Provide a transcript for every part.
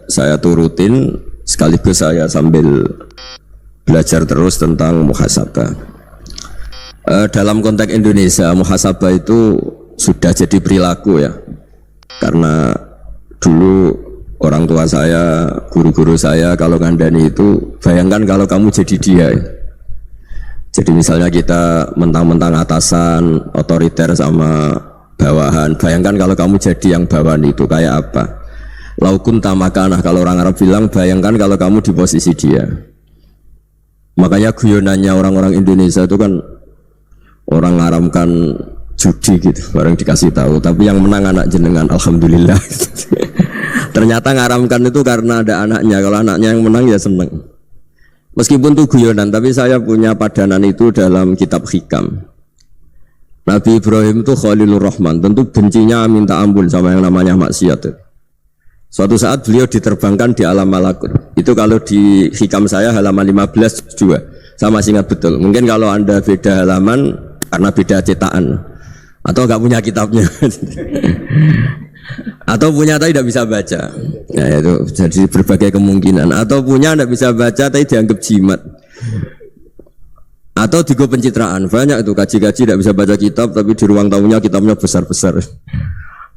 saya turutin sekaligus saya sambil belajar terus tentang muhasabah. Dalam konteks Indonesia, muhasabah itu sudah jadi perilaku ya. Karena dulu orang tua saya, guru-guru saya kalau ngandani itu, bayangkan kalau kamu jadi dia ya. Jadi misalnya kita mentang-mentang atasan, otoriter sama bawahan, bayangkan kalau kamu jadi yang bawahan itu kayak apa. Laukun tamakanah, kalau orang Arab bilang, bayangkan kalau kamu di posisi dia. Makanya guyonannya orang-orang Indonesia itu kan orang ngaramkan judi gitu, barang dikasih tahu, tapi yang menang anak jenengan, alhamdulillah. Ternyata ngaramkan itu karena ada anaknya, kalau anaknya yang menang ya seneng. Meskipun itu guyonan, tapi saya punya padanan itu dalam kitab hikam. Nabi Ibrahim itu Khalilur Rahman, tentu bencinya minta ampun sama yang namanya maksiat. Suatu saat beliau diterbangkan di alam malakut. Itu kalau di hikam saya halaman 15 juga. Saya masih ingat betul. Mungkin kalau Anda beda halaman karena beda cetakan atau enggak punya kitabnya. Atau punya tapi tidak bisa baca. Ya itu jadi berbagai kemungkinan. Atau punya tidak bisa baca tapi dianggap jimat. Atau digo pencitraan. Banyak itu kaji-kaji tidak bisa baca kitab tapi di ruang tamunya kitabnya besar-besar.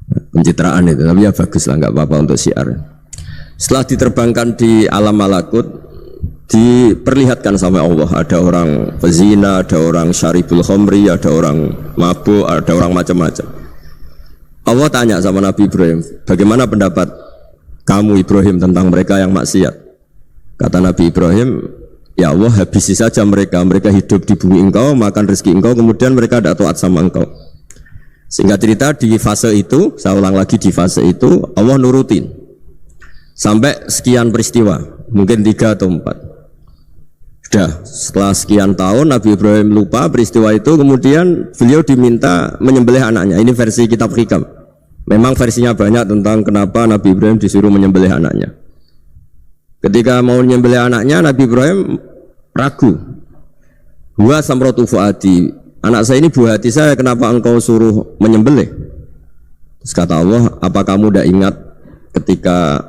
Pencitraan itu, tapi ya bagus lah, nggak apa-apa untuk syiar. Setelah diterbangkan di alam malakut, diperlihatkan sama Allah, ada orang pezina, ada orang syaribul khomri, ada orang mabuk, ada orang macam-macam. Allah tanya sama Nabi Ibrahim, bagaimana pendapat kamu Ibrahim tentang mereka yang maksiat? Kata Nabi Ibrahim, ya Allah habisi saja mereka, mereka hidup di bumi engkau, makan rezeki engkau, kemudian mereka tidak taat sama engkau. Singkat cerita di fase itu, saya ulang lagi di fase itu, Allah nurutin sampai sekian peristiwa, mungkin 3 atau 4. Sudah setelah sekian tahun Nabi Ibrahim lupa peristiwa itu, kemudian beliau diminta menyembelih anaknya. Ini versi kitab hikam. Memang versinya banyak tentang kenapa Nabi Ibrahim disuruh menyembelih anaknya. Ketika mau menyembelih anaknya, Nabi Ibrahim ragu. Huwa samratu fuadi, anak saya ini buah hati saya, kenapa engkau suruh menyembelih? Terus kata Allah, apa kamu tidak ingat ketika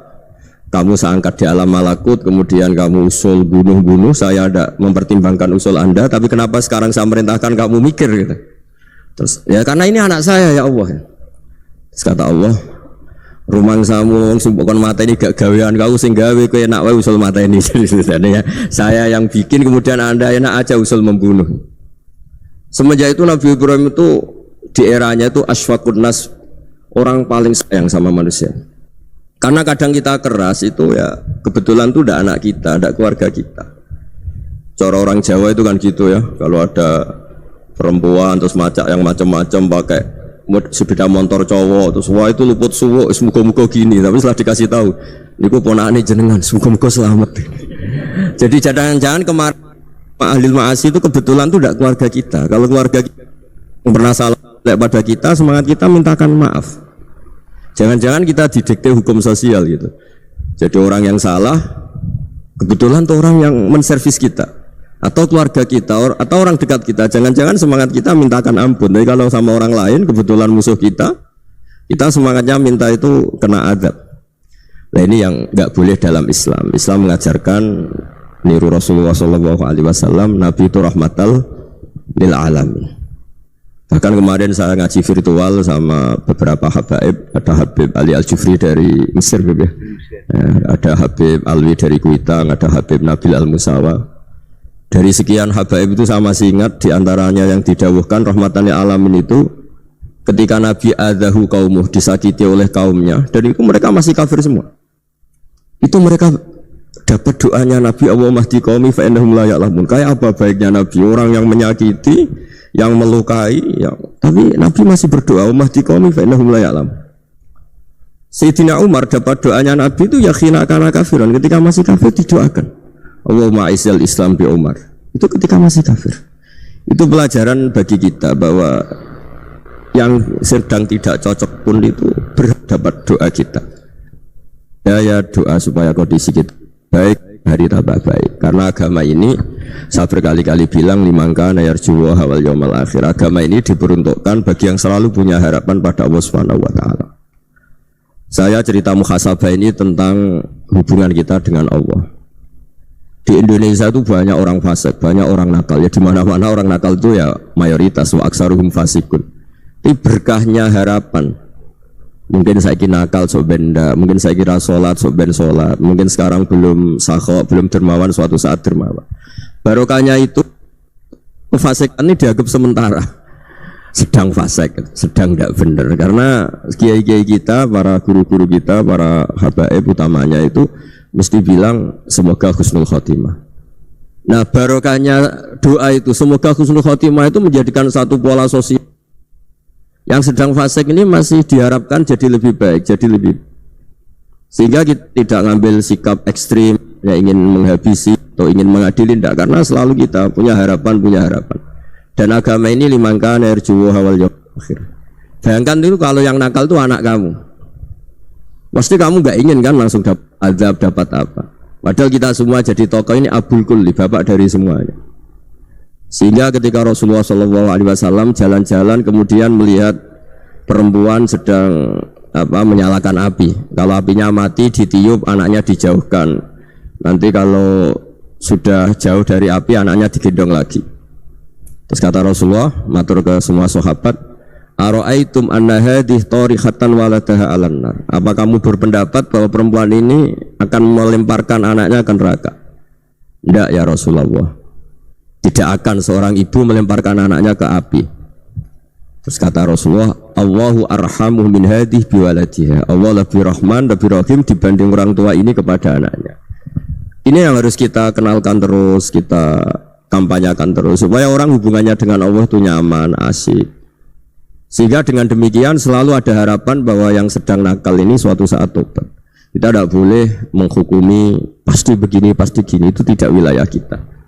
kamu saya angkat di alam malakut, kemudian kamu usul bunuh-bunuh, saya tidak mempertimbangkan usul anda, tapi kenapa sekarang saya merintahkan kamu mikir gitu? Terus ya karena ini anak saya ya Allah. Terus kata Allah, rumang samu sumpukon mata ini gak gawean kau sing gawe kowe enak wae usul mata ini. Jadi saya yang bikin, kemudian anda enak aja usul membunuh. Semenjak itu Nabi Ibrahim itu di eranya itu asfaqun nas, orang paling sayang sama manusia. Karena kadang kita keras itu ya kebetulan itu tidak anak kita, tidak keluarga kita. Cara orang Jawa itu kan gitu ya, kalau ada perempuan terus macak yang macam-macam pakai sepeda motor cowok terus wah itu luput suwuk, semoga-moga gini, tapi setelah dikasih tahu niku ponakane jenengan, semoga-moga selamat. Jadi jangan-jangan kemarin ahli ma'asi itu kebetulan itu tidak keluarga kita. Kalau keluarga kita yang pernah salah pada kita, semangat kita mintakan maaf. Jangan-jangan kita didikte hukum sosial gitu. Jadi orang yang salah kebetulan itu orang yang menservis kita, atau keluarga kita, atau orang dekat kita. Jangan-jangan semangat kita mintakan ampun. Tapi kalau sama orang lain kebetulan musuh kita semangatnya minta itu kena adab. Nah ini yang nggak boleh dalam Islam. Islam mengajarkan niru Rasulullah SAW, Nabi itu rahmatal lil alamin. Bahkan kemarin saya ngaji virtual sama beberapa habaib, ada Habib Ali Al-Jufri dari Mesir, ya. Ada Habib Alwi dari Kuitang, ada Habib Nabil Al-Musawa. Dari sekian habaib itu saya masih ingat diantaranya yang didawuhkan rahmatan lil alamin itu ketika Nabi adahu kaumuh, disakiti oleh kaumnya, dan itu mereka masih kafir semua. Itu mereka dapat doanya Nabi, Allah mahdi qaumi fa innahum la ya'lamun. Kayak apa baiknya Nabi, orang yang menyakiti, yang melukai, tapi Nabi masih berdoa, Allah mahdi qaumi fa innahum la ya'lamun. Sayyidina Umar dapat doanya Nabi itu ya khina kana kafiran, ketika masih kafir didoakan, Allahumma aizzal Islam bi Umar. Itu ketika masih kafir. Itu pelajaran bagi kita bahwa yang sedang tidak cocok pun itu berdapat doa kita. Ya doa supaya kondisi kita baik, hari tambah baik. Karena agama ini saya berkali-kali bilang limangka nayarjuwa hawal yawmal akhir. Agama ini diperuntukkan bagi yang selalu punya harapan pada Allah Subhanahu wa taala. Saya cerita muhasabah ini tentang hubungan kita dengan Allah. Di Indonesia itu banyak orang fasik, banyak orang nakal. Ya di mana-mana orang nakal itu ya mayoritas, wa aksaruhum fasikun. Ini berkahnya harapan. Mungkin saya kira nakal sok benda, mungkin saya kira sholat sok ben sholat, mungkin sekarang belum sakho, belum dermawan, suatu saat dermawan. Barokahnya itu kefasikan ini dianggap sementara, sedang fasik, sedang tidak benar. Karena kiai-kiai kita, para guru-guru kita, para habaib utamanya itu mesti bilang semoga husnul khotimah. Nah barokahnya doa itu semoga husnul khotimah itu menjadikan satu pola sosial. Yang sedang fasik ini masih diharapkan jadi lebih baik, jadi lebih, sehingga kita tidak ngambil sikap ekstrim ya ingin menghabisi atau ingin mengadili, tidak, karena selalu kita punya harapan. Dan agama ini limangkan erjuwo hawal akhir. Bayangkan itu kalau yang nakal itu anak kamu, pasti kamu nggak ingin kan langsung dapat azab, dapat apa. Padahal kita semua jadi tokoh ini abul kulli, bapak dari semuanya. Sehingga ketika Rasulullah SAW jalan-jalan kemudian melihat perempuan sedang menyalakan api. Kalau apinya mati ditiup, anaknya dijauhkan. Nanti kalau sudah jauh dari api, anaknya digendong lagi. Terus kata Rasulullah, matur ke semua sahabat, Aro'aitum anna hadih torihatan waladaha alan nar. Apa kamu berpendapat bahwa perempuan ini akan melemparkan anaknya ke neraka? Tidak ya Rasulullah. Tidak akan seorang ibu melemparkan anaknya ke api. Terus kata Rasulullah, Allahu arhamu min hadih biwaladiha. Allah lebih rahman, lebih rahim dibanding orang tua ini kepada anaknya. Ini yang harus kita kenalkan terus, kita kampanyakan terus, supaya orang hubungannya dengan Allah itu nyaman, asik. Sehingga dengan demikian selalu ada harapan bahwa yang sedang nakal ini suatu saat tobat. Kita tidak boleh menghukumi pasti begini, pasti gini, itu tidak wilayah kita.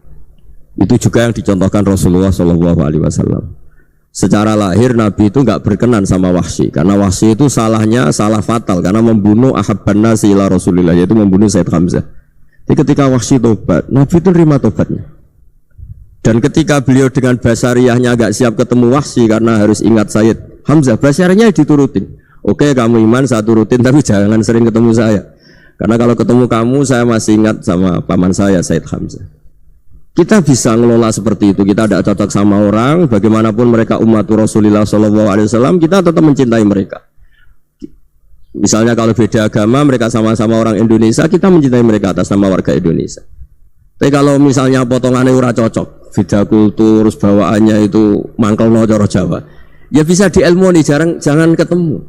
Itu juga yang dicontohkan Rasulullah SAW. Secara lahir Nabi itu nggak berkenan sama Wahsy, karena Wahsy itu salahnya salah fatal, karena membunuh ahabban nasi ila Rasulillah, yaitu membunuh Sayyid Hamzah. Jadi ketika Wahsy tobat, Nabi itu terima tobatnya. Dan ketika beliau dengan basariyahnya agak siap ketemu Wahsy karena harus ingat Sayyid Hamzah, basariyahnya diturutin. Oke, kamu iman saya turutin, tapi jangan sering ketemu saya, karena kalau ketemu kamu saya masih ingat sama paman saya Sayyid Hamzah. Kita bisa ngelola seperti itu. Kita tidak cocok sama orang, bagaimanapun mereka umatur Rasulullah SAW, kita tetap mencintai mereka. Misalnya kalau beda agama, mereka sama-sama orang Indonesia, kita mencintai mereka atas nama warga Indonesia. Tapi kalau misalnya potongannya ora cocok, beda kultur, bawaannya itu mangkel no coro Jawa, ya bisa diilmoni, jangan ketemu.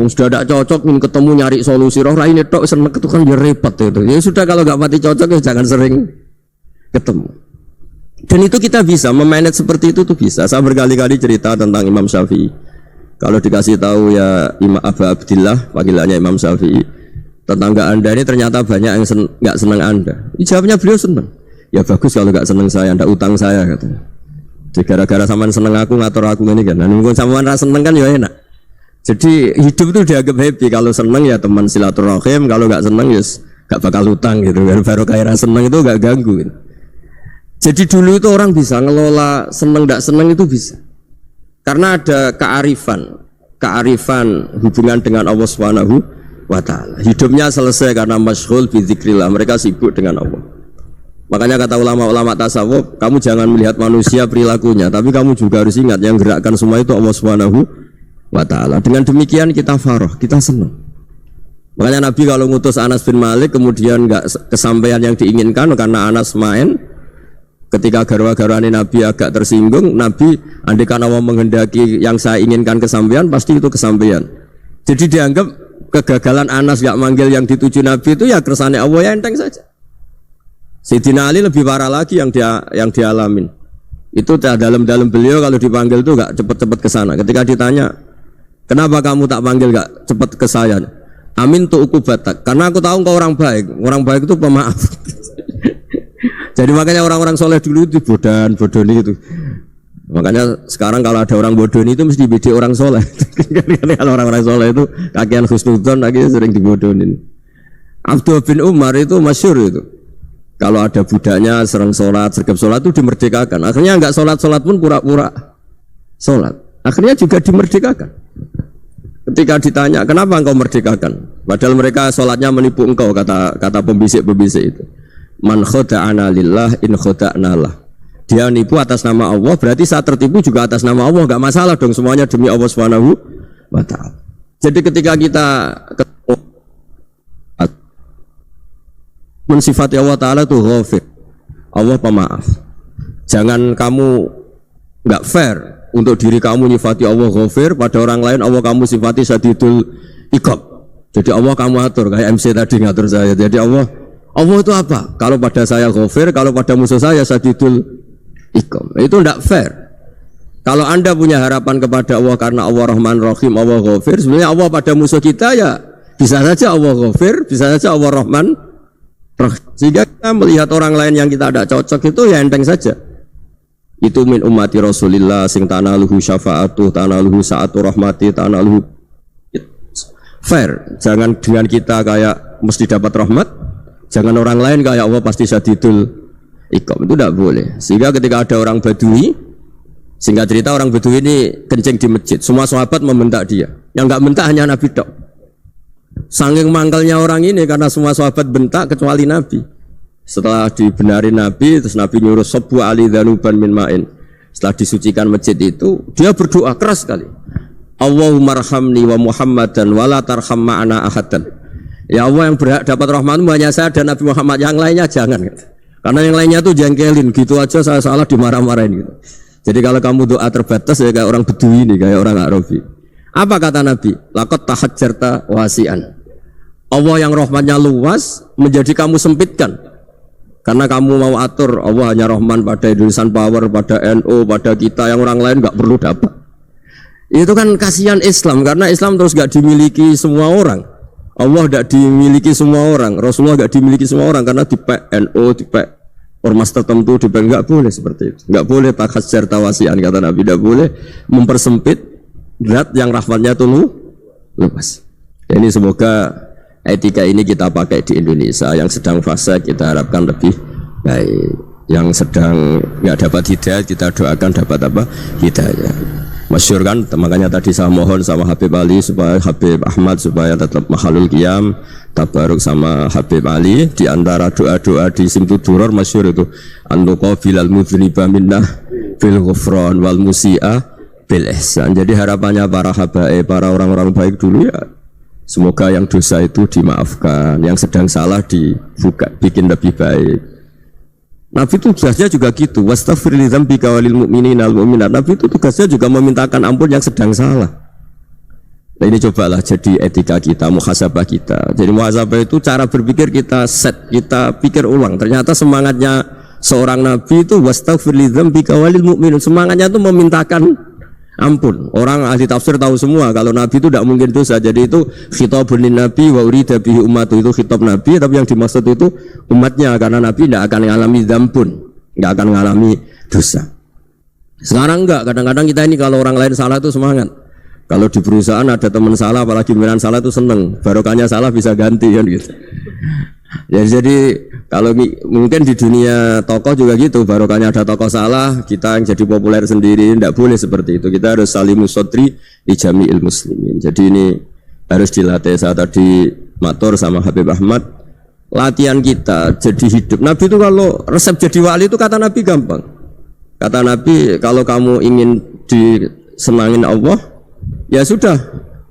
Sudah tidak cocok, ingin ketemu nyari solusi. Roh ini tok seneng itu kan ya repot itu. Ya sudah, kalau nggak mati cocok ya jangan sering ketemu. Dan itu kita bisa memanage seperti itu tuh bisa. Saya berkali-kali cerita tentang Imam Syafi'i. Kalau dikasih tahu ya Imam Abu Abdillah, panggilannya Imam Syafi'i, tetangga anda ini ternyata banyak yang nggak senang anda. Jawabnya beliau senang. Ya bagus kalau nggak senang saya, anda utang saya katanya. Jadi gara-gara sampean seneng aku ngatur aku ini kan. Nah, mungkin sampean rasa seneng kan ya enak. Jadi hidup itu dianggap happy. Kalau seneng ya teman silaturahim, kalau nggak seneng ya nggak bakal utang gitu. Baru kayak seneng itu nggak ganggu. Gitu. Jadi dulu itu orang bisa ngelola seneng tidak seneng itu bisa, karena ada kearifan hubungan dengan Allah Subhanahu wa Ta'ala. Hidupnya selesai karena masyghul bi dzikrillah, mereka sibuk dengan Allah. Makanya kata ulama-ulama tasawuf, kamu jangan melihat manusia perilakunya, tapi kamu juga harus ingat yang gerakkan semua itu Allah Subhanahu wa Ta'ala. Dengan demikian kita farah, kita senang. Makanya Nabi kalau ngutus Anas bin Malik kemudian nggak kesampaian yang diinginkan karena Anas main. Ketika garwa-garwane Nabi agak tersinggung, Nabi andaikan Allah menghendaki yang saya inginkan kesampaian, pasti itu kesampaian. Jadi dianggap kegagalan Anas gak manggil yang dituju Nabi itu ya kersane Allah, ya enteng saja. Sayyidina Ali lebih parah lagi yang dialamin. Itu dalam beliau kalau dipanggil itu gak cepat-cepat ke sana. Ketika ditanya, kenapa kamu tak panggil gak cepat ke saya? Amin tu ukubatak, karena aku tahu kau orang baik. Orang baik itu pemaaf. Jadi makanya orang-orang soleh dulu itu bodoni itu. Makanya sekarang kalau ada orang bodoni itu mesti beda orang soleh. Kalau orang-orang soleh itu kakian husnudzon lagi sering dibodonin. Abdullah bin Umar itu masyhur itu. Kalau ada budaknya sering sholat, sergap sholat itu dimerdekakan. Akhirnya nggak sholat pun pura-pura sholat. Akhirnya juga dimerdekakan. Ketika ditanya, kenapa engkau merdekakan? Padahal mereka sholatnya menipu engkau, kata pembisik-pembisik itu. Man khoda'ana lillah in khoda'na lah. Dia nipu atas nama Allah, berarti saat tertipu juga atas nama Allah. Gak masalah dong, semuanya demi Allah Subhanahu wa ta'ala. Jadi ketika kita mensifati Allah Ta'ala itu ghafir, Allah pemaaf. Jangan kamu gak fair untuk diri kamu nyifati Allah ghafir, pada orang lain Allah kamu sifati syadidul iqab. Jadi Allah kamu atur, kayak MC tadi ngatur saya. Jadi Allah itu apa? Kalau pada saya ghafir, kalau pada musuh saya syadidul iqab. Itu tidak fair. Kalau Anda punya harapan kepada Allah karena Allah Rahman Rahim, Allah ghafir, sebenarnya Allah pada musuh kita ya bisa saja Allah ghafir, bisa saja Allah Rahman Rahim. Sehingga kita melihat orang lain yang kita tidak cocok itu ya enteng saja. Itu min ummati Rasulillah sing tanaluhu syafa'atuh, tanaluhu sa'atu rahmati, tanaluhu fair. Jangan dengan kita kayak mesti dapat rahmat, jangan orang lain kayak Allah pasti syadidul iqab. Itu tidak boleh. Sehingga ketika ada orang Badui, singkat cerita orang Badui ini kencing di masjid, semua sahabat membentak dia. Yang enggak bentak hanya Nabi tok. Saking mangkalnya orang ini karena semua sahabat bentak kecuali Nabi. Setelah dibenarin Nabi, terus Nabi nyuruh sebu ali dhanuban min ma'in. Setelah disucikan masjid itu, dia berdoa keras sekali. Allahumma arhamni wa Muhammadan wa la tarham ma'ana ahadan. Ya Allah, yang berhak dapat rahmatmu hanya saya dan Nabi Muhammad, yang lainnya jangan. Karena yang lainnya tuh jengkelin, gitu aja saya salah dimarah-marahin gitu. Jadi kalau kamu doa terbatas ya kayak orang Bedui ini, kayak orang Arabi. Apa kata Nabi? Laqad tahajjarta wasi'an. Allah yang rahmatnya luas menjadi kamu sempitkan. Karena kamu mau atur Allah hanya Rahman pada Indonesian Power, pada NU, pada kita, yang orang lain nggak perlu dapat. Itu kan kasihan Islam, karena Islam terus nggak dimiliki semua orang. Allah nggak dimiliki semua orang, Rasulullah nggak dimiliki semua orang, karena di NU, di ormas tertentu, di nggak boleh seperti itu. Nggak boleh takhasyar tawasian, kata Nabi, nggak boleh mempersempit zat yang rahmatnya itu luas. Ini semoga etika ini kita pakai di Indonesia. Yang sedang fase kita harapkan lebih baik, yang sedang nggak dapat hidayah kita doakan dapat apa? Hidayah. Masyhur kan, makanya tadi saya mohon sama Habib Ali supaya Habib Ahmad supaya tetap mahalul qiyam, tabaruk sama Habib Ali. Di antara doa-doa di Simtud Duror masyhur itu antuqabilal mudhniba minnah bil ghufran wal musi'a bil ihsan. Jadi harapannya para habaib, para orang-orang baik dulu ya, semoga yang dosa itu dimaafkan, yang sedang salah dibuka, bikin lebih baik. Nabi itu tugasnya juga gitu. Wastaghfir li dzambika walil mu'minina wal mu'minat. Nabi itu tugasnya juga memintakan ampun yang sedang salah. Nah ini cobalah jadi etika kita, muhasabah kita. Jadi muhasabah itu cara berpikir kita set, kita pikir ulang. Ternyata semangatnya seorang nabi itu wastaghfir li dzambika walil mu'minat. Semangatnya itu memintakan ampun. Orang ahli tafsir tahu semua kalau Nabi itu tidak mungkin dosa. Jadi itu khitabun lin Nabi wa urida bihi ummatu, itu khitab Nabi, tapi yang dimaksud itu umatnya, karena Nabi tidak akan mengalami dzambun, tidak akan mengalami dosa. Sekarang enggak, kadang-kadang kita ini kalau orang lain salah itu semangat. Kalau di perusahaan ada teman salah, apalagi pimpinan salah itu seneng, barokahnya salah bisa ganti kan gitu. Ya, jadi kalau mungkin di dunia tokoh juga gitu, barokahnya ada tokoh salah, kita yang jadi populer sendiri, tidak boleh seperti itu. Kita harus salimus sodri di jami'il muslimin. Jadi ini harus dilatih. Saya tadi matur sama Habib Ahmad, latihan kita jadi hidup. Nabi itu kalau resep jadi wali itu kata Nabi gampang. Kata Nabi, kalau kamu ingin disenangin Allah, ya sudah.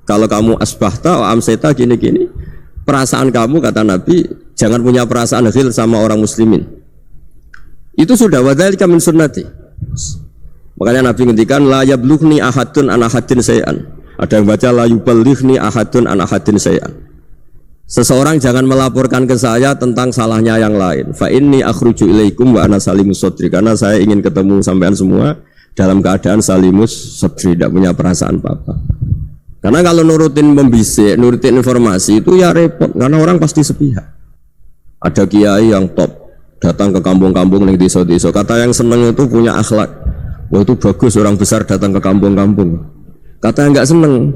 Kalau kamu asbahta, amseta gini-gini, perasaan kamu, kata Nabi, jangan punya perasaan ghil sama orang muslimin. Itu sudah wadzalika min sunnati. Makanya Nabi ngendikan la yablughni ahadun an ahadin say'an. Ada yang baca la yuballighni ahadun an ahadin say'an. Seseorang jangan melaporkan ke saya tentang salahnya yang lain. Fa inni akhruju ilaikum wa ana salimus sadri. Karena saya ingin ketemu sampean semua dalam keadaan salimus sadri, tidak punya perasaan apa-apa. Karena kalau nurutin membisik, nurutin informasi itu ya repot, karena orang pasti sepihak. Ada kiai yang top, datang ke kampung-kampung ning desa-desa. Kata yang seneng itu punya akhlak. Wah itu bagus orang besar datang ke kampung-kampung. Kata yang enggak seneng,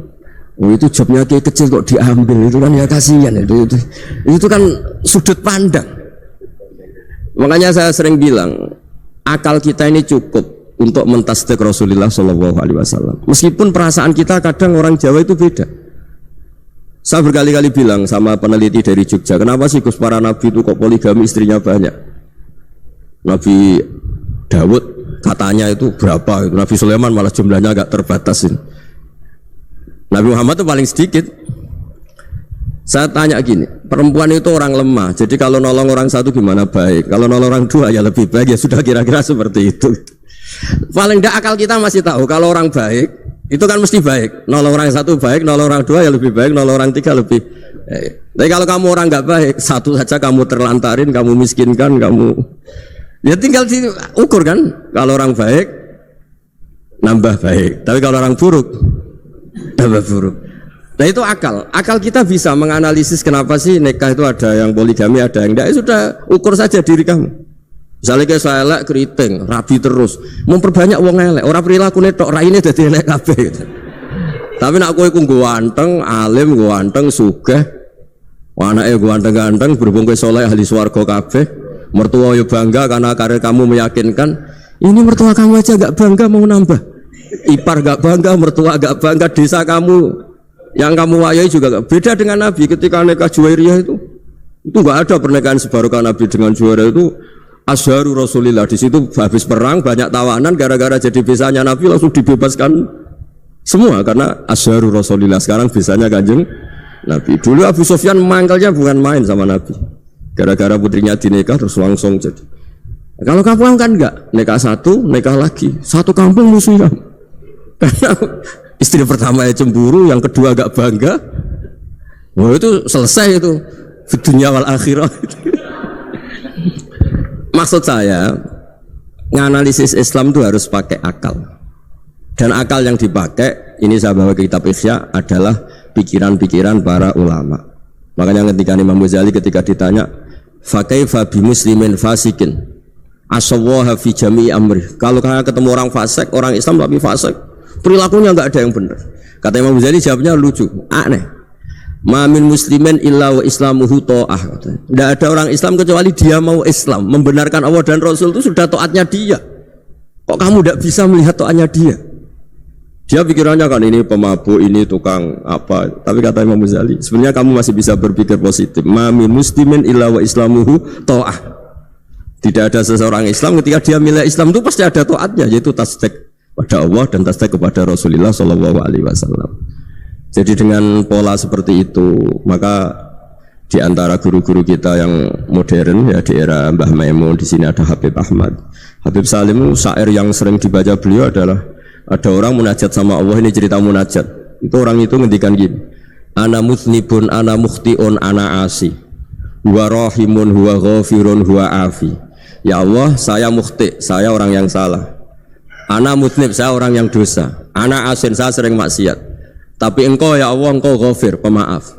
oh itu jobnya kiai kecil kok diambil, itu kan ya kasihan itu kan sudut pandang. Makanya saya sering bilang, akal kita ini cukup untuk mentasdik Rasulullah SAW. Meskipun perasaan kita kadang orang Jawa itu beda. Saya berkali-kali bilang sama peneliti dari Jogja, kenapa sih Gus para nabi itu kok poligami istrinya banyak? Nabi Dawud katanya itu berapa? Itu Nabi Sulaiman malah jumlahnya agak terbatasin. Nabi Muhammad itu paling sedikit. Saya tanya gini, perempuan itu orang lemah, jadi kalau nolong orang satu gimana baik? Kalau nolong orang dua ya lebih baik, ya sudah kira-kira seperti itu. Paling tidak akal kita masih tahu kalau orang baik itu kan mesti baik, nolong orang satu baik, nolong orang dua ya lebih baik, nolong orang tiga lebih baik. Tapi kalau kamu orang nggak baik, satu saja kamu terlantarin, kamu miskinkan, kamu ya tinggal diukur kan. Kalau orang baik nambah baik, tapi kalau orang buruk nambah buruk. Nah itu akal kita bisa menganalisis kenapa sih nikah itu ada yang poligami, ada yang enggak. Ya sudah, ukur saja diri kamu. Misalnya kayak saya elek keriting, rabi terus, memperbanyak wong elek, orang perilaku netok, raine dadi elek kabeh gitu. Tapi nak kowe ku ganteng, alim, ganteng, sugih, anake ganteng-ganteng, berhubung kowe saleh ahli swarga kabeh, mertua yo bangga karena karir kamu meyakinkan. Ini mertua kamu aja gak bangga mau nambah. Ipar gak bangga, mertua gak bangga, desa kamu yang kamu wayai juga gak. Beda dengan Nabi ketika nikah Juwairiyah itu gak ada pernikahan sebarokah Nabi dengan Juwairiyah itu. Asharu Rasulillah, di situ habis perang banyak tawanan, gara-gara jadi bisanya Nabi langsung dibebaskan semua karena Asharu Rasulillah. Sekarang bisanya Kanjeng Nabi. Dulu Abu Sufyan mangkalnya bukan main sama Nabi, gara-gara putrinya dinikah terus langsung jadi. Kalau kamu kan enggak, nikah satu, nikah lagi, satu kampung musuhnya. Karena istri pertama ya cemburu, yang kedua agak bangga. Wah itu selesai itu, dunia wal akhirah. Maksud saya, nganalisis Islam itu harus pakai akal. Dan akal yang dipakai, ini saya bawa ke kitab Ihya, adalah pikiran-pikiran para ulama. Makanya ketika Imam Ghazali ketika ditanya, fakaifa bi muslimin fasikin asawaha fi jami'i amri. Kalau kalian ketemu orang fasik, orang Islam tapi fasik, perilakunya enggak ada yang benar. Kata Imam Ghazali jawabnya lucu, aneh. Mamin muslimin illa wa islamuhu ta'ah. Tidak ada orang Islam kecuali dia mau Islam, membenarkan Allah dan Rasul itu sudah taatnya dia. Kok kamu tidak bisa melihat taatnya dia? Dia pikirannya kan ini pemabuk, ini tukang apa. Tapi kata Imam Ghazali, sebenarnya kamu masih bisa berpikir positif. Mamin muslimin illa wa islamuhu ta'ah. Tidak ada seseorang Islam ketika dia milih Islam itu pasti ada taatnya, yaitu tasdik pada Allah dan tasdik kepada Rasulullah Shallallahu Alaihi Wasallam. Jadi dengan pola seperti itu, maka di antara guru-guru kita yang modern ya di era Mbah Maimun, di sini ada Habib Ahmad, Habib Salim, syair yang sering dibaca beliau adalah ada orang munajat sama Allah. Ini cerita munajat. Itu orang itu ngendikan gini, ana muthnibun, ana mukhtiun, ana asi, huwa rahimun, huwa ghafirun, huwa afi. Ya Allah, saya mukhti, saya orang yang salah. Ana muthnib, saya orang yang dosa. Ana asin, saya sering maksiat. Tapi engkau ya Allah, engkau ghafir, pemaaf.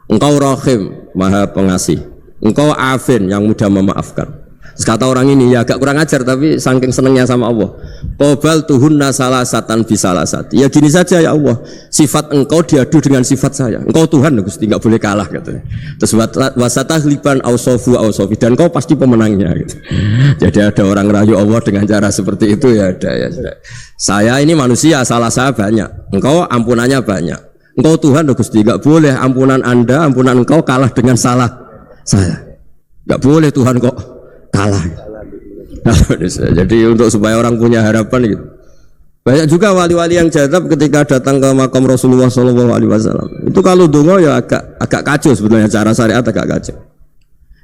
Engkau rahim, maha pengasih. Engkau afin, yang mudah memaafkan. Terus kata orang ini, ya agak kurang ajar tapi saking senengnya sama Allah. Qobal tuhunna salasatan bisalasati. Ya gini saja ya Allah, sifat engkau diadu dengan sifat saya. Engkau Tuhan, Gusti, enggak boleh kalah katanya. Terus wasatahliban ausofu ausofi, dan engkau pasti pemenangnya gitu. Jadi ada orang rayu Allah dengan cara seperti itu ya ada ya. Saya ini manusia, salah saya banyak. Engkau ampunannya banyak. Engkau Tuhan, Gusti, enggak boleh ampunan Anda, ampunan engkau kalah dengan salah saya. Enggak boleh Tuhan kok kalah. Jadi untuk supaya orang punya harapan gitu. Banyak juga wali-wali yang jadab ketika datang ke makam Rasulullah SAW. Itu kalau dongo ya agak kacau sebenarnya, cara syariat agak kacau.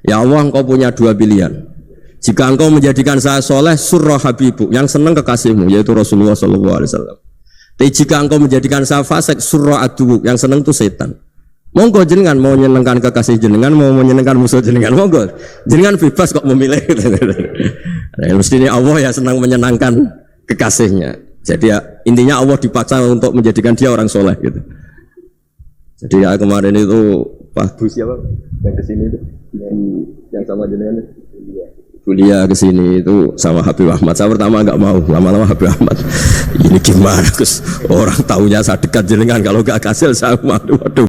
Ya Allah, engkau punya dua pilihan. Jika engkau menjadikan saya soleh, surah habibu, yang senang kekasihmu, yaitu Rasulullah SAW. Tapi jika engkau menjadikan saya fasik, surah adubu, yang senang itu setan. Monggo jenengan mau menyenangkan kekasih jenengan, mau menyenangkan musuh jenengan, monggo jenengan bebas kok memilih. Nah, mestinya Allah ya senang menyenangkan kekasihnya. Jadi ya intinya Allah dipaksa untuk menjadikan dia orang soleh gitu. Jadi ya kemarin itu Pak Gus siapa yang kesini itu, yang sama jenengan kuliah kesini itu sama Habib Ahmad. Saya pertama nggak mau, lama-lama Habib Ahmad ini gimana Gus, orang tahunya saya dekat jenengan, kalau nggak kasih saya waduh